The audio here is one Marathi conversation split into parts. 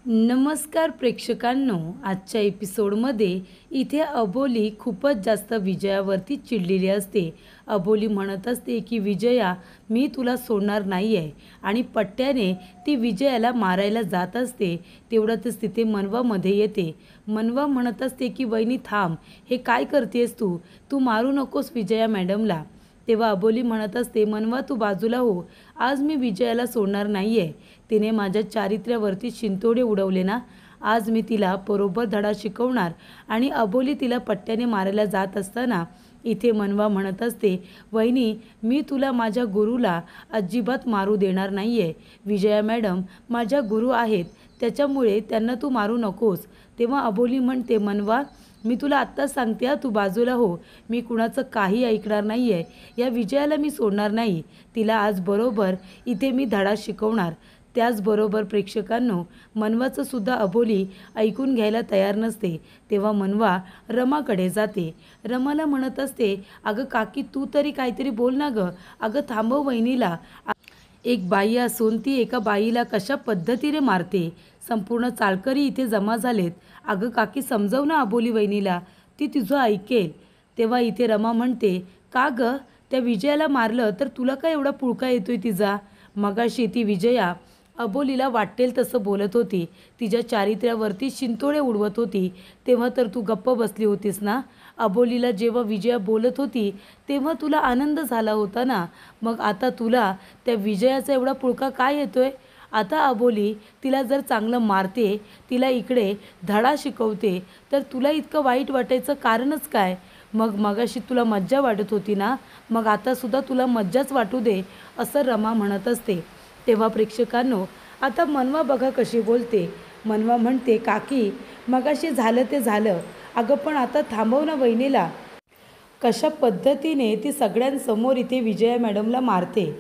नमस्कार प्रेक्षकांनो, आजच्या एपिसोडमध्ये इथे अबोली खूपच जास्त विजयावरती चिडलेली असते. अबोली म्हणत असते की विजया, मी तुला सोडणार नाही आहे आणि पट्ट्याने ती विजयाला मारायला जात असते. तेवढ्यातच तिथे मनवामध्ये येते. मनवा म्हणत असते की वहिनी थांब, हे काय करतेस तू मारू नकोस विजया मॅडमला. तेव्हा अबोली म्हणत असते, मनवा तू बाजूला हो, आज मी विजयाला सोडणार नाही आहे. तिने माझ्या चारित्र्यावरती शिंतोडे उडवले ना, आज मी तिला बरोबर धडा शिकवणार. आणि अबोली तिला पट्ट्याने मारायला जात असताना इथे मनवा म्हणत असते, वहिनी मी तुला माझ्या गुरुला अजिबात मारू देणार नाही आहे. विजया मॅडम माझ्या गुरु आहेत, त्याच्यामुळे त्यांना तू मारू नकोस. तेव्हा अबोली म्हणते, मनवा मी तुला आत्ताच सांगते, तू बाजूला हो, मी कुणाचं काही ऐकणार नाही आहे. या विजयाला मी सोडणार नाही, तिला आज बरोबर इथे मी धडा शिकवणार. त्याचबरोबर प्रेक्षकांनो, मनवाचं सुद्धा अबोली ऐकून घ्यायला तयार नसते. तेव्हा मनवा रमाकडे जाते. रमाला म्हणत असते, अगं काकी तू तरी काहीतरी बोल ना गं, अगं थांबव वहिनीला. एक बाई असून ती एका बाईला कशा पद्धतीने मारते. संपूर्ण चाळकरी इथे जमा झालेत. अगं काकी समजव ना अबोली वहिनीला, ती तुझं ऐकेल. तेव्हा इथे रमा म्हणते, का गं त्या विजयाला मारलं तर तुला काय एवढा पुळका येतोय तिचा. मगाशी ती विजया अबोलीला वाटेल तसं बोलत होती, तिच्या चारित्र्यावरती शिंतोडे उडवत होती, तेव्हा तर तू गप्प बसली होतीस ना. अबोलीला जेव्हा विजया बोलत होती तेव्हा तुला आनंद झाला होता ना, मग आता तुला त्या विजयाचा एवढा पुळका काय येतोय. आता अबोली तिला जर चांगलं मारते, तिला इकडे धडा शिकवते, तर तुला इतकं वाईट वाटायचं कारणच काय. मगाशी तुला मज्जा वाटत होती ना, मग आतासुद्धा तुला मज्जाच वाटू दे, असं रमा म्हणत असते. तेव्हा प्रेक्षकांनो, आता मनवा बघा कशी बोलते. मनवा म्हणते, काकी मगाशी झालं ते झालं, अगं पण आता थांबव ना वहिनीला. कशा पद्धतीने ती सगळ्यांसमोर इथे विजया मॅडमला मारते.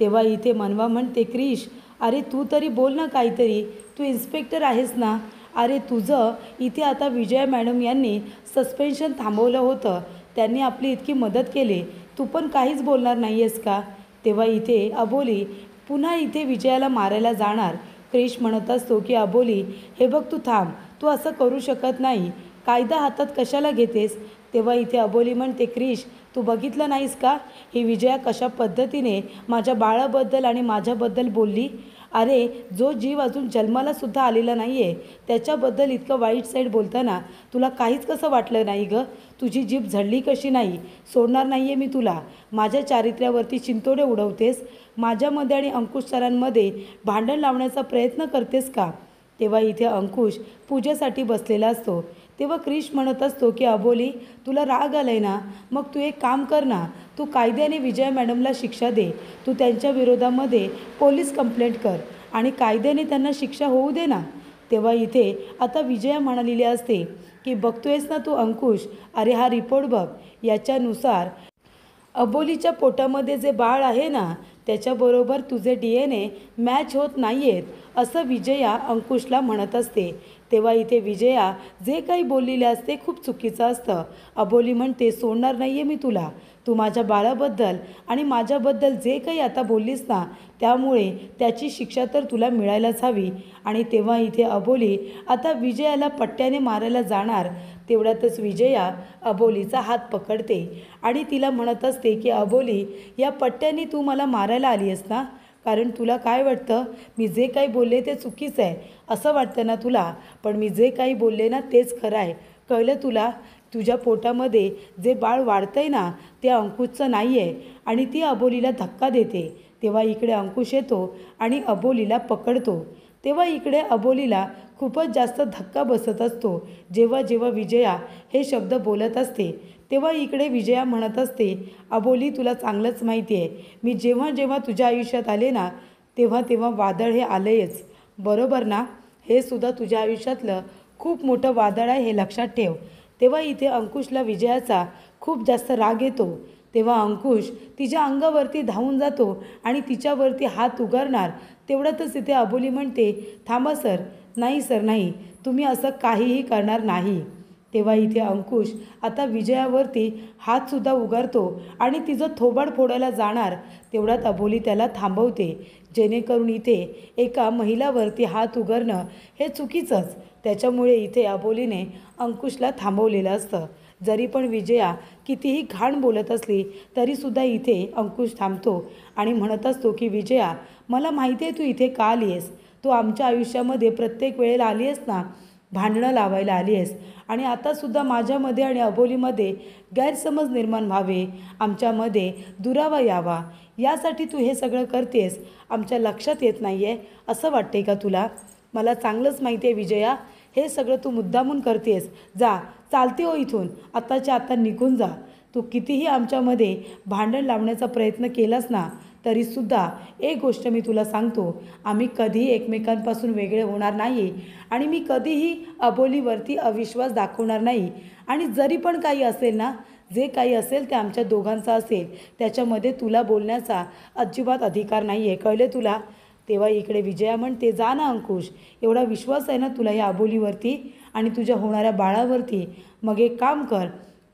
तेव्हा इथे मनवा म्हणते, क्रिश अरे तू तरी बोल ना काहीतरी, तू इन्स्पेक्टर आहेस ना. अरे तुझं इथे आता विजया मॅडम यांनी सस्पेन्शन थांबवलं होतं, त्यांनी आपली इतकी मदत केली, तू पण काहीच बोलणार नाही आहेस का. तेव्हा इथे अबोली पुन्हा इथे विजयाला मारायला जाणार. क्रिश म्हणत असतो की अबोली हे बघ तू थांब, तू असं करू शकत नाही, कायदा हातात कशाला घेतेस. तेव्हा इथे अबोली म्हणते, क्रिश तू बघितलं नाहीस का ही विजया कशा पद्धतीने माझ्या बाळाबद्दल आणि माझ्याबद्दल बोलली. अरे जो जीव अजून जन्माला सुद्धा आलेला नाही आहे त्याच्याबद्दल इतकं वाईट साईड बोलताना तुला काहीच कसं वाटलं नाही गं. तुझी जीभ झडली कशी नाही. सोडणार नाही आहे मी तुला. माझ्या चारित्र्यावरती चिंतोडे उडवतेस, माझ्यामध्ये आणि अंकुश सरांमध्ये भांडण लावण्याचा प्रयत्न करतेस का. तेव्हा इथे अंकुश पूजेसाठी बसलेला असतो. तेव्हा क्रिश म्हणत असतो की अबोली तुला राग आलाय ना, मग तू एक काम कर ना, तू कायद्याने विजया मॅडमला शिक्षा दे. तू त्यांच्या विरोधामध्ये पोलीस कंप्लेंट कर आणि कायद्याने त्यांना शिक्षा होऊ दे ना. तेव्हा इथे आता विजया म्हणालेली असते की बघतोयस ना तू अंकुश, अरे हा रिपोर्ट बघ, याच्यानुसार अबोलीच्या पोटामध्ये जे बाळ आहे ना त्याच्याबरोबर तुझे DNA मॅच होत नाही आहेत, असं विजया अंकुशला म्हणत असते. तेव्हा इथे विजया जे काही बोललेले असते खूप चुकीचं असतं. अबोली म्हणते, सोडणार नाही आहे मी तुला. तू माझ्या बाळाबद्दल आणि माझ्याबद्दल जे काही आता बोललीस ना, त्यामुळे त्याची शिक्षा तर तुला मिळायलाच हवी. आणि तेव्हा इथे अबोली आता विजयाला पट्ट्याने मारायला जाणार. तेवढ्यातच विजया अबोलीचा हात पकडते आणि तिला म्हणत असते की अबोली या पट्ट्याने तू मला मारायला आली आहेस ना, कारण तुला काय वाटतं मी जे काही बोलले ते चुकीचं आहे असं वाटतं ना तुला. पण मी जे काही बोलले ना तेच खरं आहे, कळलं तुला. तुझ्या पोटामध्ये जे बाळ वाढतं आहे ना ते अंकुशचं नाही आहे. आणि ती अबोलीला धक्का देते. तेव्हा इकडे अंकुश येतो आणि अबोलीला पकडतो. तेव्हा इकडे अबोलीला खूपच जास्त धक्का बसत असतो. जेव्हा जेव्हा विजया हे शब्द बोलत असते तेव्हा इकडे विजया म्हणत असते, अबोली तुला चांगलंच माहिती आहे, मी जेव्हा जेव्हा तुझ्या आयुष्यात आले ना तेव्हा तेव्हा वादळ हे आलंयच, बरोबर ना. हे सुद्धा तुझ्या आयुष्यातलं खूप मोठं वादळ आहे, हे लक्षात ठेव. तेव्हा इथे अंकुशला विजयाचा खूप जास्त राग येतो. तेव्हा अंकुश तिच्या अंगावरती धावून जातो आणि तिच्यावरती हात उगारणार. तेवढ्यातच इथे अबोली म्हणते, थांबा सर, नाही सर नाही, तुम्ही असं काहीही करणार नाही. तेव्हा इथे अंकुश आता विजयावरती हातसुद्धा उगारतो आणि तिचं थोबाड फोडायला जाणार तेवढ्यात अबोली त्याला थांबवते, जेणेकरून इथे एका महिलावरती हात उगारणं हे चुकीचंच. त्याच्यामुळे इथे अबोलीने अंकुशला थांबवलेलं असतं. जरी पण विजया कितीही घाण बोलत असली तरीसुद्धा इथे अंकुश थांबतो आणि म्हणत असतो की विजया, मला माहिती आहे तू इथे का आली आहेस. तू आमच्या आयुष्यामध्ये प्रत्येक वेळेला आली आहेस ना, भांडणं लावायला आली आहेस आणि आतासुद्धा माझ्यामध्ये आणि अबोलीमध्ये गैरसमज निर्माण व्हावे, आमच्यामध्ये दुरावा यावा, यासाठी तू हे सगळं करतेस. आमच्या लक्षात येत नाही आहे असं वाटते का तुला. मला चांगलंच माहिती आहे विजया, हे सगळं तू मुद्दामून करतेस. जा, चालते हो इथून, आत्ताच्या आत्ता निघून जा. तू कितीही आमच्यामध्ये भांडण लावण्याचा प्रयत्न केलास ना तरीसुद्धा एक गोष्ट मी तुला सांगतो, आम्ही कधीही एकमेकांपासून वेगळे होणार नाही आणि मी कधीही अबोलीवरती अविश्वास दाखवणार नाही. आणि जरी पण काही असेल ना, जे काही असेल ते आमच्या दोघांचं असेल, त्याच्यामध्ये तुला बोलण्याचा अजिबात अधिकार नाही आहे, कळले तुला. तेव्हा इकडे विजया म्हणते, जा ना अंकुश, एवढा विश्वास आहे ना तुला या अबोलीवरती आणि तुझ्या होणाऱ्या बाळावरती, मग एक काम कर,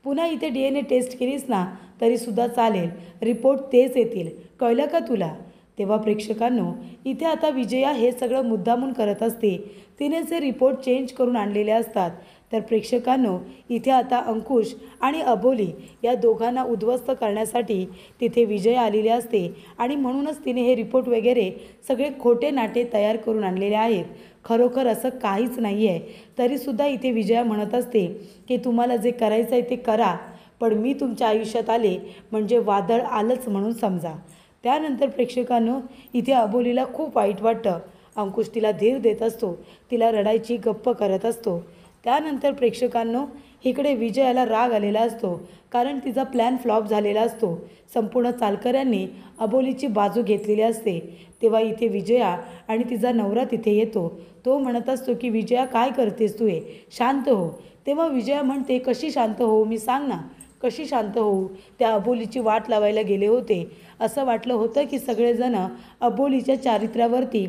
पुन्हा इथे DNA टेस्ट केलीस ना तरीसुद्धा चालेल, रिपोर्ट तेच येतील, कळलं का तुला. तेव्हा प्रेक्षकांनो, इथे आता विजया हे सगळं मुद्दामून करत असते, तिने जे रिपोर्ट चेंज करून आणलेले असतात. तर प्रेक्षकांनो, इथे आता अंकुश आणि अबोली या दोघांना उद्ध्वस्त करण्यासाठी तिथे विजया आलेली असते आणि म्हणूनच तिने हे रिपोर्ट वगैरे सगळे खोटे नाटे तयार करून आणलेले आहेत. खरोखर असं काहीच नाही आहे. तरीसुद्धा इथे विजया म्हणत असते की तुम्हाला जे करायचं आहे ते करा, पण मी तुमच्या आयुष्यात आले म्हणजे वादळ आलंच म्हणून समजा. त्यानंतर प्रेक्षकांनो, इथे अबोलीला खूप वाईट वाटतं. अंकुश तिला धीर देत असतो, तिला रडायची गप्प करत असतो. त्यानंतर प्रेक्षकांनो, इकडे विजयाला राग आलेला असतो, कारण तिचा प्लॅन फ्लॉप झालेला असतो. संपूर्ण चालकऱ्यांनी अबोलीची बाजू घेतलेली असते. तेव्हा इथे विजया आणि तिचा नवरा तिथे येतो. तो म्हणत असतो की विजया, काय करतेस तू, हे शांत हो. तेव्हा विजया म्हणते, कशी शांत होऊ मी, सांग ना, कशी शांत होऊ. त्या अबोलीची वाट लावायला गेले होते. असं वाटलं होतं की सगळेजण अबोलीच्या चारित्र्यावरती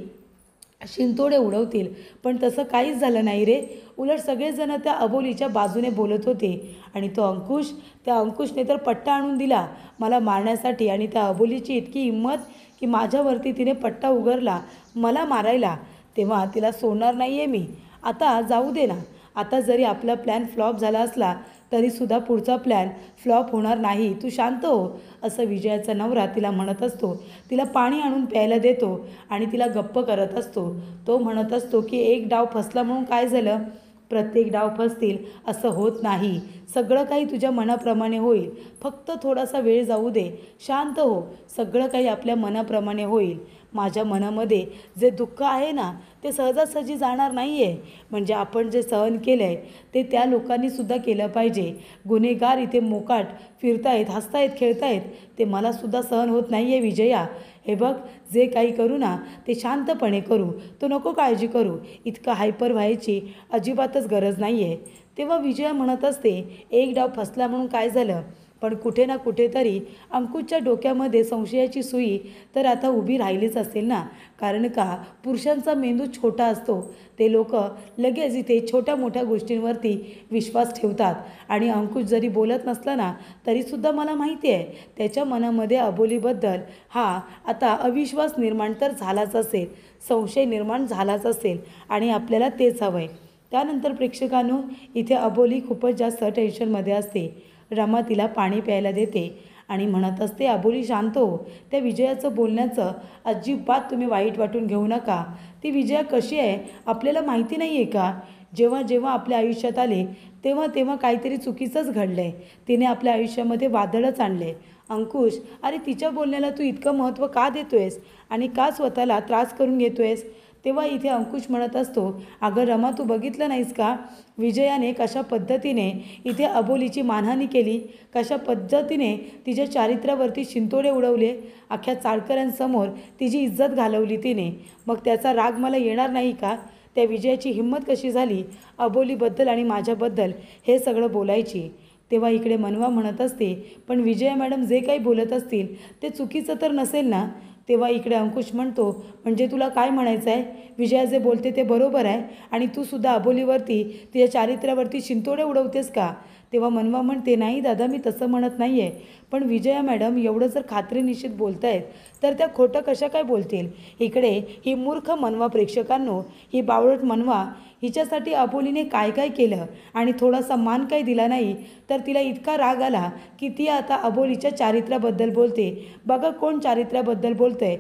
शिंतोडे उडवतील, पण तसं काहीच झालं नाही रे. उलट सगळेजण त्या अबोलीच्या बाजूने बोलत होते आणि त्या अंकुशने तर पट्टा आणून दिला मला मारण्यासाठी. आणि त्या अबोलीची इतकी हिंमत की माझ्यावरती तिने पट्टा उगारला मला मारायला. तेव्हा तिला सोडणार नाही आहे मी. आता जाऊ दे ना, आता जरी आपला प्लॅन फ्लॉप झाला असला तरीसुद्धा पुढचा प्लॅन फ्लॉप होणार नाही, तू शांत हो, असं विजयाचा नवरा तिला म्हणत असतो. तिला पाणी आणून प्यायला देतो आणि तिला गप्प करत असतो. तो म्हणत असतो की एक डाव फसला म्हणून काय झालं, प्रत्येक डाव फसतील असं होत नाही. सगळं काही तुझ्या मनाप्रमाणे होईल, फक्त थोडासा वेळ जाऊ दे, शांत हो, सगळं काही आपल्या मनाप्रमाणे होईल. माझ्या मनामध्ये जे दुःख आहे ना ते सहजासहजी जाणार नाही आहे. म्हणजे आपण जे सहन केलं आहे ते त्या लोकांनीसुद्धा केलं पाहिजे. गुन्हेगार इथे मोकाट फिरतायत, हसतायत, खेळतायत, ते मलासुद्धा सहन होत नाही आहे विजया. हे बघ, जे काही करू ना ते शांतपणे करू, तो नको काळजी करू, इतकं हायपर व्हायची अजिबातच गरज नाही आहे. तेव्हा विजया म्हणत असते, एक डाव फसला म्हणून काय झालं, पण कुठे ना कुठेतरी अंकुशच्या डोक्यामध्ये संशयाची सुई तर आता उभी राहिलीच असेल ना. कारण का, पुरुषांचा मेंदू छोटा असतो, ते लोक लगेच इथे छोट्या मोठ्या गोष्टींवरती विश्वास ठेवतात. आणि अंकुश जरी बोलत नसला ना तरीसुद्धा मला माहिती आहे त्याच्या मनामध्ये अबोलीबद्दल आता अविश्वास निर्माण तर झालाच असेल, संशय निर्माण झालाच असेल आणि आपल्याला तेच हवं आहे. त्यानंतर प्रेक्षकांनो, इथे अबोली खूपच जास्त टेन्शनमध्ये असते. रमा तिला पाणी प्यायला देते आणि म्हणत असते, अबोली शांत हो, त्या विजयाचं बोलण्याचं अजिबात तुम्ही वाईट वाटून घेऊ नका. ती विजया कशी आहे आपल्याला माहिती नाही आहे का. जेव्हा जेव्हा आपल्या आयुष्यात आले तेव्हा तेव्हा काहीतरी चुकीचंच घडलं आहे. तिने आपल्या आयुष्यामध्ये वादळच आणले. अंकुश, अरे तिच्या बोलण्याला तू इतकं महत्त्व का देतोयस आणि का स्वतःला त्रास करून घेतोयस. तेव्हा इथे अंकुश म्हणत असतो, अगं रमा, तू बघितलं नाहीस का विजयाने कशा पद्धतीने इथे अबोलीची मानहानी केली, कशा पद्धतीने तिच्या चारित्र्यावरती शिंतोडे उडवले, अख्ख्या चाळकऱ्यांसमोर तिची इज्जत घालवली तिने. मग त्याचा राग मला येणार नाही का. त्या विजयाची हिंमत कशी झाली अबोलीबद्दल आणि माझ्याबद्दल हे सगळं बोलायची. तेव्हा इकडे मनवा म्हणत असते, पण विजया मॅडम जे काही बोलत असतील ते चुकीचं तर नसेल ना. तेव्हा इकडे अंकुश म्हणतो, म्हणजे तुला काय म्हणायचं आहे? विजया जे बोलते ते बरोबर आहे आणि तू सुद्धा अबोलीवरती तिच्या चारित्र्यावरती शिंतोडे उडवतेस का? तेव्हा मनवा म्हणते, नाही दादा, मी तसं म्हणत नाही आहे, पण विजया मॅडम एवढं जर खात्रीनिश्चित बोलतायत तर त्या खोटं कशा काय बोलतील? इकडे ही मूर्ख मनवा प्रेक्षकांनो, ही बावळट मनवा, हिच्यासाठी अबोलीने काय काय केलं आणि थोडासा मान काही दिला नाही तर तिला इतका राग आला की ती आता अबोलीच्या चारित्र्याबद्दल बोलते. बघा कोण चारित्र्याबद्दल बोलतंय.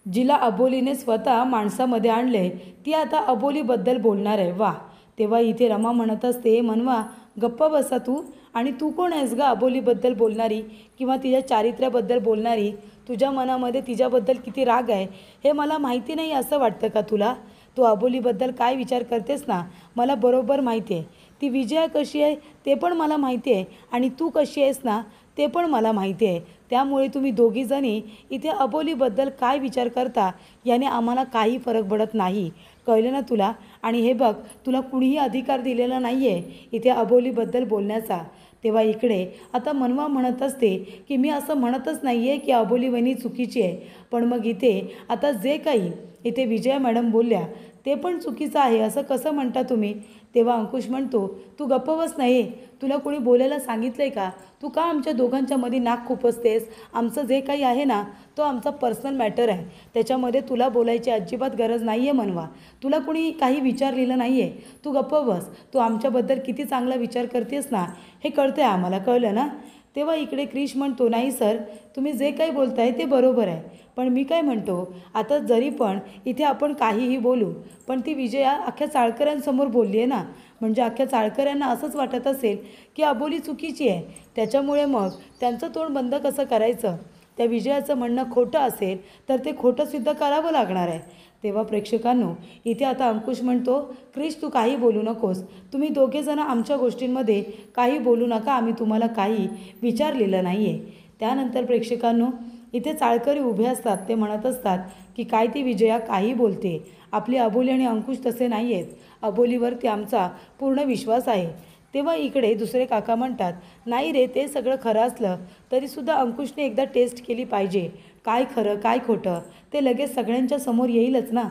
जिला अबोलीने स्वतः माणसामध्ये आणले ती आता अबोलीबद्दल बोलणार आहे. वा. तेव्हा इथे रमा म्हणत असते, मनवा गप्प बसा तू. आणि तू कोण आहेस गा अबोलीबद्दल बोलणारी किंवा तिच्या चारित्र्याबद्दल बोलणारी? तुझ्या मनामध्ये तिच्याबद्दल किती राग आहे हे मला माहिती नाही असं वाटतं का तुला? तू अबोलीबद्दल काय विचार करतेस ना मला बरोबर माहिती आहे. ती विजया कशी आहे ते पण मला माहिती आहे आणि तू कशी आहेस ना ते पण मला माहिती आहे. त्यामुळे तुम्ही दोघीजणी इथे अबोलीबद्दल काय विचार करता याने आम्हाला काही फरक पडत नाही. कळलं ना तुला? आणि हे बघ, तुला कुणीही अधिकार दिलेला नाही आहे इथे अबोलीबद्दल बोलण्याचा. तेव्हा इकडे आता मनवा म्हणत असते की मी असं म्हणतच नाही आहे की अबोली वहिनी चुकीची आहे, पण मग इथे आता जे काही इथे विजया मॅडम बोलल्या ते पण चुकीचं आहे असं कसं म्हणता तुम्ही? तेव्हा अंकुश म्हणतो, तू गप्प बस. नाही, तुला कोणी बोलायला सांगितलं आहे का? तू का आमच्या दोघांच्या मध्ये नाक खुपसतेस? आमचं जे काही आहे ना तो आमचा पर्सनल मॅटर आहे, त्याच्यामध्ये तुला बोलायची अजिबात गरज नाही आहे. मनवा, तुला कोणी काही विचारलेलं नाही आहे, तू गप्प बस. तू आमच्याबद्दल किती चांगला विचार करतेस ना हे कळतं आहे आम्हाला, कळलं ना? तेव्हा इकडे क्रिश म्हणतो, नाही सर, तुम्ही जे काही बोलताय ते बरोबर आहे, पण मी काय म्हणतो, आता जरी पण इथे आपण काहीही बोलू पण ती विजया अख्ख्या चाळकऱ्यांसमोर बोलली आहे ना, म्हणजे अख्ख्या चाळकऱ्यांना असंच वाटत असेल की अबोली चुकीची आहे. त्याच्यामुळे मग त्यांचं तोंड बंद कसं करायचं? त्या विजयाचं म्हणणं खोटं असेल तर ते खोटं सिद्ध करावं लागणार आहे. तेव्हा प्रेक्षकांनो, इथे आता अंकुश म्हणतो, क्रिश तू काही बोलू नकोस. तुम्ही दोघेजण आमच्या गोष्टींमध्ये काही बोलू नका, आम्ही तुम्हाला काही विचारलेलं नाही आहे. त्यानंतर प्रेक्षकांनो, इथे चाळकरी उभे असतात. ते म्हणत असतात की काय ती विजया काही बोलते. आपली अबोली आणि अंकुश तसे नाही आहेत. अबोलीवरती आमचा पूर्ण विश्वास आहे. तेव्हा इकडे दुसरे काका म्हणतात, नाही रे, ते सगळं खरं असलं तरीसुद्धा अंकुशने एकदा टेस्ट केली पाहिजे. काय खरं काय खोटं ते लगेच सगळ्यांच्या समोर येईलच ना.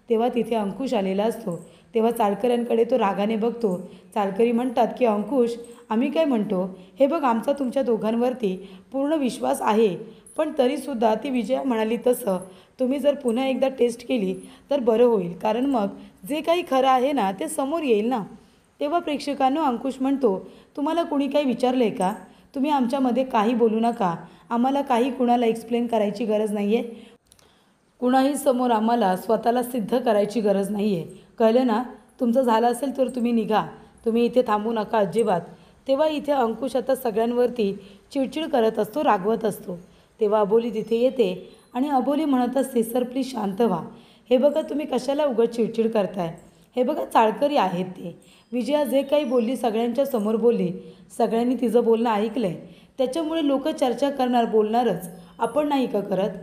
तेव्हा तिथे अंकुश आलेला असतो. तेव्हा चाळकऱ्यांकडे तो रागाने बघतो. चाळकरी म्हणतात की अंकुश, आम्ही काय म्हणतो, हे बघ, आमचा तुमच्या दोघांवरती पूर्ण विश्वास आहे, पण तरीसुद्धा ती विजया म्हणाली तसं तुम्ही जर पुन्हा एकदा टेस्ट केली तर बरं होईल, कारण मग जे काही खरं आहे ना ते समोर येईल ना. तेव्हा प्रेक्षकांनो, अंकुश म्हणतो, तुम्हाला कोणी काही विचारलं आहे का? तुम्ही आमच्यामध्ये काही बोलू नका. आम्हाला काही कुणाला एक्सप्लेन करायची गरज नाही आहे. कुणाही समोर आम्हाला स्वतःला सिद्ध करायची गरज नाही आहे. कळलं ना? तुमचं झालं असेल तर तुम्ही निघा. तुम्ही इथे थांबू नका अजिबात. तेव्हा इथे अंकुश आता सगळ्यांवरती चिडचिड करत असतो, रागवत असतो. तेव्हा अबोली तिथे येते आणि अबोली म्हणत असते, सर प्लीज शांत व्हा. हे बघा, तुम्ही कशाला उगाच चिडचिड करताय? हे बघा, चाळकरी आहेत ते. विजया जे काही बोलली सगळ्यांच्या समोर बोलली, सगळ्यांनी तिचं बोलणं ऐकलं आहे, त्याच्यामुळे लोक चर्चा करणार, बोलणारच. आपण नाही का करत?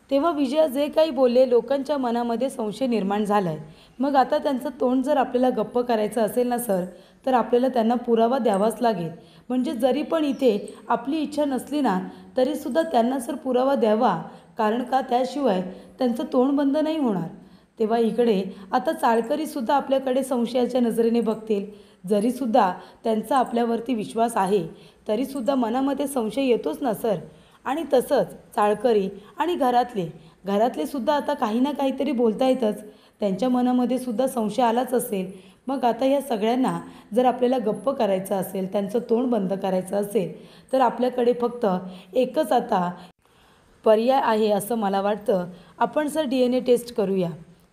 तेव्हा विजया जे काही बोलले लोकांच्या मनामध्ये संशय निर्माण झाला आहे. मग आता त्यांचं तोंड जर आपल्याला गप्प करायचं असेल ना सर, तर आपल्याला त्यांना पुरावा द्यावाच लागेल. म्हणजे जरी पण इथे आपली इच्छा नसली ना तरीसुद्धा त्यांना सर पुरावा द्यावा, कारण का त्याशिवाय त्यांचं तोंड बंद नाही होणार. तेव्हा इकडे आता चाळकरीसुद्धा आपल्याकडे संशयाच्या नजरेने बघतील. जरीसुद्धा त्यांचा आपल्यावरती विश्वास आहे तरीसुद्धा मनामध्ये संशय येतोच ना सर. आणि तसंच चाळकरी आणि घरातले सुद्धा आता काही ना काहीतरी बोलता येतच. त्यांच्या मनामध्ये सुद्धा संशय आलाच असेल. मग आता या सगळ्यांना जर आपल्याला गप्प करायचं असेल, त्यांचं तोंड बंद करायचं असेल, तर आपल्याकडे फक्त एकच आता पर्याय आहे असं मला वाटतं. आपण सर DNA टेस्ट करूया.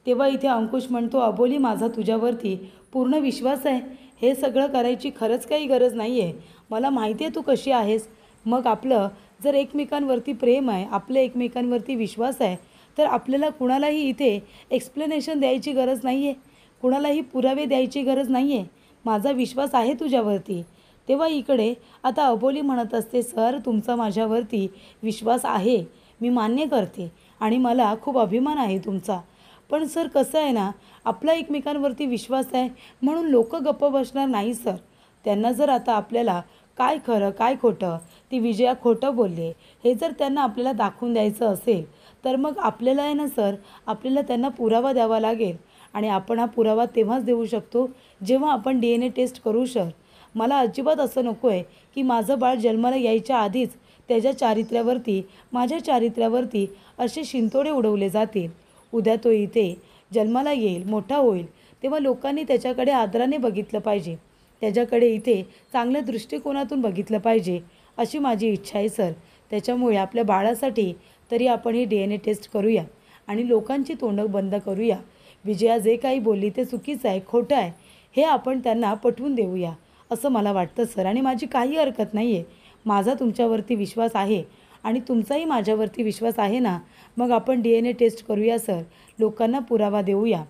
तेव्हा इथे अंकुश म्हणतो, अबोली, माझा तुझ्यावरती पूर्ण विश्वास आहे. हे सगळं करायची खरंच काही गरज नाही आहे. मला माहिती आहे तू कशी आहेस. मग आपलं जर एकमेकांवरती प्रेम आहे, आपलं एकमेकांवरती विश्वास आहे, तर आपल्याला कुणालाही इथे एक्सप्लेनेशन द्यायची गरज नाही आहे, कुणालाही पुरावे द्यायची गरज नाही आहे. माझा विश्वास आहे तुझ्यावरती. तेव्हा इकडे आता अबोली म्हणत असते, सर तुमचा माझ्यावरती विश्वास आहे, मी मान्य करते आणि मला खूप अभिमान आहे तुमचा. पण सर कसं आहे ना, आपला एकमेकांवरती विश्वास आहे म्हणून लोक गप्प बसणार नाही सर. त्यांना जर आता आपल्याला काय खरं काय खोटं, ती विजया खोटं बोलले हे जर त्यांना आपल्याला दाखवून द्यायचं असेल तर मग आपल्याला आहे ना सर, आपल्याला त्यांना पुरावा द्यावा लागेल आणि आपण हा पुरावा तेव्हाच देऊ शकतो जेव्हा आपण DNA टेस्ट करू सर. मला अजिबात असं नको आहे की माझं बाळ जन्माला यायच्या आधीच त्याच्या चारित्र्यावरती, माझ्या चारित्र्यावरती असे शिंतोडे उडवले जातील. उद्या तो इथे जन्माला येईल, मोठा होईल, तेव्हा लोकांनी त्याच्याकडे आदराने बघितलं पाहिजे. त्याच्याकडे इथे चांगल्या दृष्टिकोनातून बघितलं पाहिजे, अशी माझी इच्छा आहे सर. त्याच्यामुळे आपल्या बाळासाठी तरी आपण ही DNA टेस्ट करूया आणि लोकांची तोंडं बंद करूया. विजया जे काही बोलली ते चुकीचं आहे, खोटं आहे, हे आपण त्यांना पटवून देऊया, असं मला वाटतं सर. आणि माझी काही हरकत नाही आहे. माझा तुमच्यावरती विश्वास आहे आणि तुमचाही माझ्यावरती विश्वास आहे ना. मग आपण DNA टेस्ट करूया सर, लोकांना पुरावा देऊया.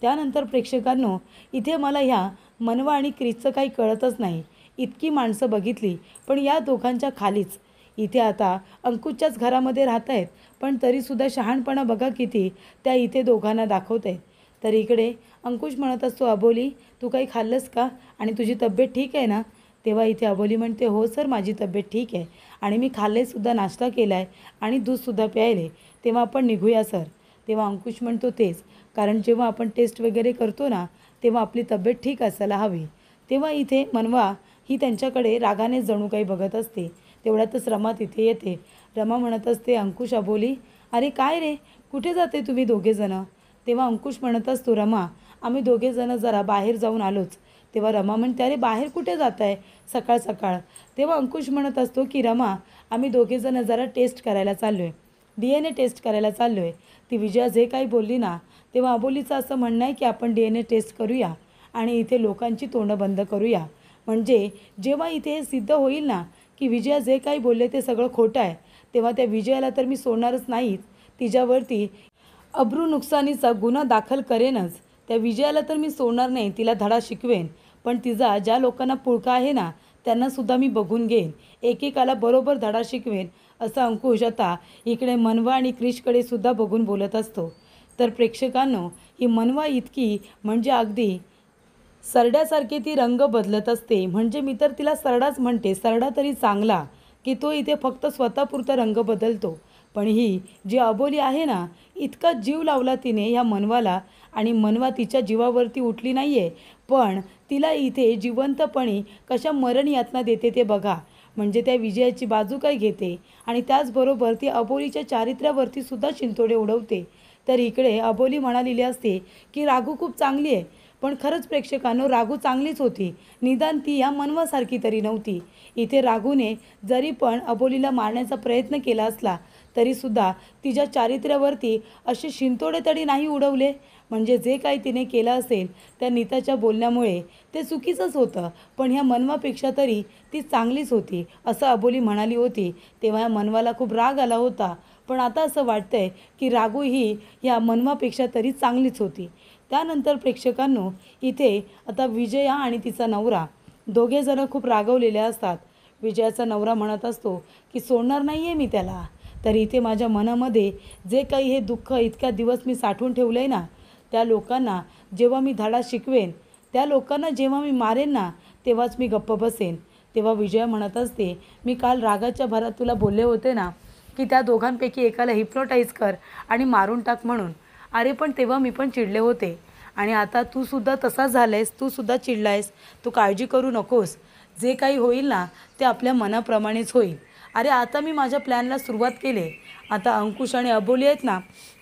त्यानंतर प्रेक्षकांनो, इथे मला ह्या मनवा आणि क्रिसचं काही कळतच नाही. इतकी माणसं बघितली, पण या दोघांच्या खालीच इथे आता अंकुशच्याच घरामध्ये राहत आहेत, पण तरीसुद्धा शहाणपणा बघा किती त्या इथे दोघांना दाखवत आहेत. तर इकडे अंकुश म्हणत असतो, अबोली तू काही खाल्लंस का आणि तुझी तब्येत ठीक आहे ना? तेव्हा इथे अबोली म्हणते, हो सर माझी तब्येत ठीक आहे आणि मी खाल्लेसुद्धा, नाश्ता केला आहे आणि दूधसुद्धा प्यायले. तेव्हा आपण निघूया सर. तेव्हा अंकुश म्हणतो, तेच, कारण जेव्हा आपण टेस्ट वगैरे करतो ना, तेव्हा आपली तब्येत ठीक असायला हवी. तेव्हा इथे मनवा ही त्यांच्याकडे रागाने जणू काही बघत असते. तेवढ्यातच रमा तिथे येते. रमा म्हणत असते, अंकुश, अबोली, अरे काय रे, कुठे जाते तुम्ही दोघेजणं? तेव्हा अंकुश म्हणत असतो, रमा आम्ही दोघेजणं जरा बाहेर जाऊन आलोच. तेव्हा रमा म्हणते, अरे बाहेर कुठे जात आहे सकाळ सकाळ? तेव्हा अंकुश म्हणत असतो की रमा आम्ही दोघेजणं जरा टेस्ट करायला चाललो आहे, DNA टेस्ट करायला चाललो आहे. ती विजया जे काही बोलली ना, तेव्हा अबोलीचं असं म्हणणं आहे की आपण DNA टेस्ट करूया आणि इथे लोकांची तोंडं बंद करूया. म्हणजे जेव्हा इथे हे सिद्ध होईल ना की विजया जे काही बोलले ते सगळं खोटं आहे, तेव्हा त्या विजयाला तर मी सोडणारच नाहीच. तिच्यावरती अब्रू नुकसानीचा गुन्हा दाखल करेनच. त्या विजयाला तर मी सोडणार नाही, तिला धडा शिकवेन. पण तिचा ज्या लोकांना पुळका आहे ना, त्यांनासुद्धा मी बघून घेईन, एकेकाला बरोबर धडा शिकवेन, असं अंकुश आता इकडे मनवा आणि क्रिशकडे सुद्धा बघून बोलत असतो. तर प्रेक्षकांनो, ही मनवा इतकी म्हणजे अगदी सरड्यासारखे ती रंग बदलत असते. म्हणजे मी तर तिला सरडाच म्हणते, सरडा तरी चांगला, की तो इथे फक्त स्वतःपुरता रंग बदलतो. पण ही जी अबोली आहे ना, इतका जीव लावला तिने ह्या मनवाला आणि मनवा तिच्या जीवावरती उठली नाही आहे, पण तिला इथे जिवंतपणी कशा मरण यातना देते ते बघा. म्हणजे त्या विजयाची बाजू काय घेते आणि त्याचबरोबर ती अबोलीच्या चारित्र्यावरती सुद्धा शिंतोडे उडवते. तर इकडे अबोली म्हणालेली असते की राघू खूप चांगली आहे, पण खरंच प्रेक्षकांनो, राघू चांगलीच होती, निदान ती या मनवासारखी तरी नव्हती. इथे राघूने जरी पण अबोलीला मारण्याचा प्रयत्न केला असला तरीसुद्धा तिच्या चारित्र्यावरती असे शिंतोडे तरी नाही उडवले. म्हणजे जे काही तिने केलं असेल त्या नीताच्या बोलण्यामुळे ते चुकीचंच होतं, पण ह्या मनवापेक्षा तरी ती चांगलीच होती, असं अबोली म्हणाली होती. तेव्हा या मनवाला खूप राग आला होता, पण आता असं वाटतंय की राघू ही ह्या मनवापेक्षा तरी चांगलीच होती. त्यानंतर प्रेक्षकांनो, इथे आता विजया आणि तिचा नवरा दोघेजणं खूप रागवलेले असतात. विजयाचा नवरा म्हणत असतो की सोडणार नाही आहे मी त्याला. तर इथे माझ्या मनामध्ये जे काही हे दुःख इतक्या दिवस मी साठवून ठेवलं आहे ना, त्या लोकांना जेव्हा मी धडा शिकवेन, त्या लोकांना जेव्हा मी मारेन ना, तेव्हाच मी गप्प बसेन. तेव्हा विजया म्हणत असते, मी काल रागाच्या भरात तुला बोलले होते ना की त्या दोघांपैकी एकाला हिप्नोटाईज कर आणि मारून टाक म्हणून. अरे पण तेव्हा मी पण चिडले होते आणि आता तू सुद्धा तसाच झालायस, तू सुद्धा चिडलायस. तू काळजी करू नकोस, जे काही होईल ना ते आपल्या मनाप्रमाणेच होईल. अरे आता मी माझ्या प्लॅनला सुरुवात केली. आता अंकुश आणि अबोली आहेत ना,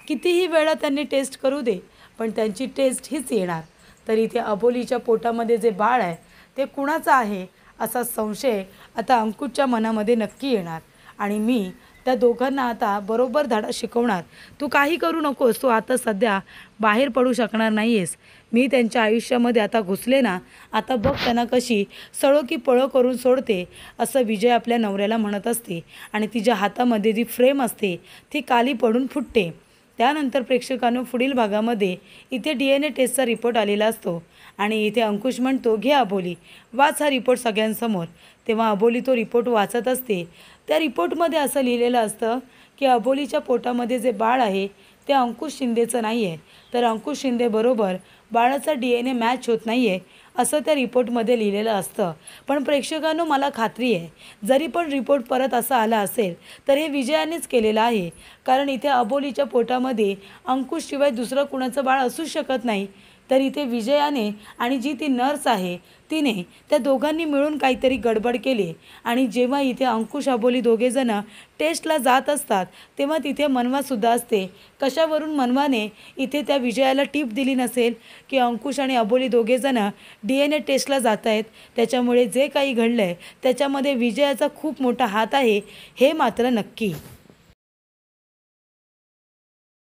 कितीही वेळा त्यांनी टेस्ट करू दे, पण त्यांची टेस्ट हीच येणार. तर इथे अबोलीच्या पोटामध्ये जे बाळ आहे ते कुणाचं आहे असा संशय आता अंकुशच्या मनामध्ये नक्की येणार आणि मी त्या दोघांना आता बरोबर धडा शिकवणार. तू काही करू नकोस, तू आता सध्या बाहेर पडू शकणार नाही आहेस. मी त्यांच्या आयुष्यामध्ये आता घुसले ना, आता बघ त्यांना कशी सळो की पळो करून सोडते, असं विजय आपल्या नवऱ्याला म्हणत असते आणि तिच्या हातामध्ये जी फ्रेम असते ती काली पडून फुटते. त्यानंतर प्रेक्षकांनो, पुढील भागामध्ये इथे DNA टेस्टचा रिपोर्ट आलेला असतो आणि इथे अंकुश म्हणतो, घे अबोली, वाच हा रिपोर्ट सगळ्यांसमोर. तेव्हा अबोली तो रिपोर्ट वाचत असते. त्या रिपोर्टमध्ये असं लिहिलेलं असतं की अबोलीच्या पोटामध्ये जे बाळ आहे ते अंकुश शिंदेचं नाही आहे. तर अंकुश शिंदेबरोबर बाळाचा DNA मॅच होत नाही आहे, असं त्या रिपोर्टमध्ये लिहिलेलं असतं. पण प्रेक्षकांनो, मला खात्री आहे जरी पण रिपोर्ट परत असा आला असेल तर हे विजयानेच केलेलं आहे. कारण इथे अबोलीच्या पोटामध्ये अंकुशशिवाय दुसरं कुणाचं बाळ असूच शकत नाही. तर इथे विजयाने आणि जी ती नर्स आहे तिने त्या दोघांनी मिळून काहीतरी गडबड केली आणि जेव्हा इथे अंकुश अबोली दोघेजणं टेस्टला जात असतात तेव्हा तिथे मनवासुद्धा असते. कशावरून मनवाने इथे त्या विजयाला टीप दिली नसेल की अंकुश आणि अबोली दोघेजणं DNA टेस्टला जात आहेत, त्याच्यामुळे जे काही घडलं आहे त्याच्यामध्ये विजयाचा खूप मोठा हात आहे हे मात्र नक्की.